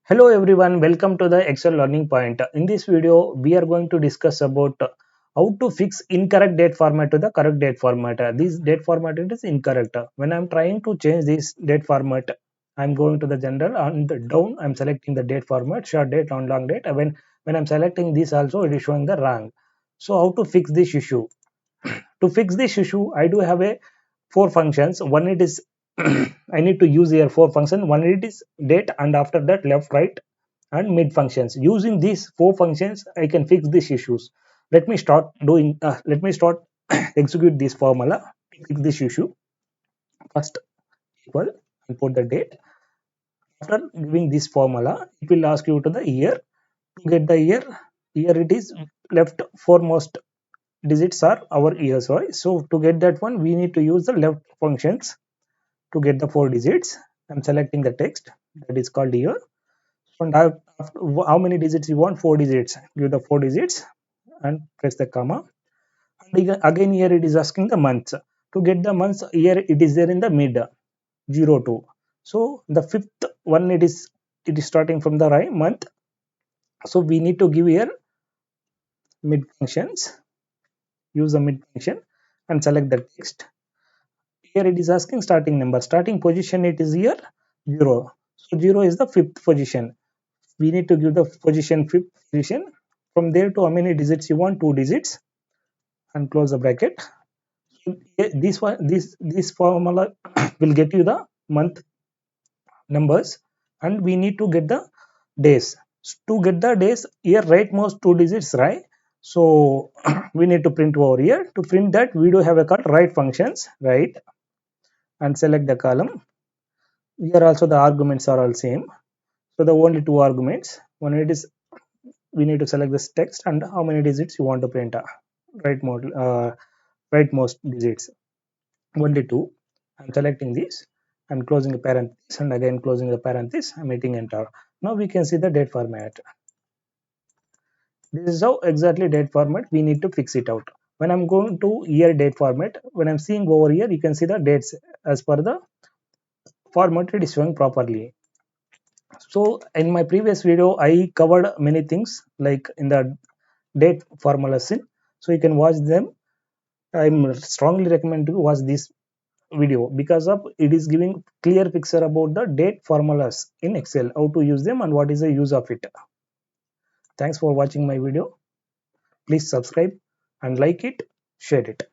Hello everyone, welcome to the Excel Learning Point. In this video, we are going to discuss about how to fix incorrect date format to the correct date format. This date format is incorrect. When I'm trying to change this date format, I'm going to the general and the down. I'm selecting the date format, short date, long date. When I'm selecting this also, it is showing the wrong. So how to fix this issue? To fix this issue, I do have a four functions. One it is I need to use here four functions. One it is date, and after that left, right, and mid functions. Using these four functions, I can fix these issues. Let me start execute this formula to fix this issue. First equal and put the date. After giving this formula, it will ask you to the year. To get the year, here it is left foremost digits are our years, right? So to get that one, we need to use the left functions to get the four digits. I'm selecting the text that is called year. And how many digits you want? Four digits. Give the four digits and press the comma. And again here it is asking the months. To get the months, here it is there in the mid 02. So the fifth one it is starting from the right month. So we need to give here mid functions. Use the mid function and select the text. Here it is asking starting number. Starting position it is here 0. So 0 is the fifth position. We need to give the position fifth position. From there to how many digits you want? Two digits, and close the bracket. So this formula will get you the month numbers, and we need to get the days. To get the days, here rightmost two digits, right? So we need to print over here. To print that, we do have a called write functions, right? And select the column. Here also the arguments are all same. So the only two arguments. One it is we need to select this text and how many digits you want to print. Rightmost digits. Only two. I'm selecting this. I'm closing the parenthesis and again closing the parenthesis. I'm hitting enter. Now we can see the date format. This is how exactly date format we need to fix it out. When I'm going to year date format, when I'm seeing over here, you can see the dates as per the format it is showing properly. So in my previous video I covered many things like in the date formulas in, so you can watch them. I'm strongly recommend to watch this video because of it is giving clear picture about the date formulas in Excel, how to use them and what is the use of it. Thanks for watching my video. Please subscribe and like it, share it.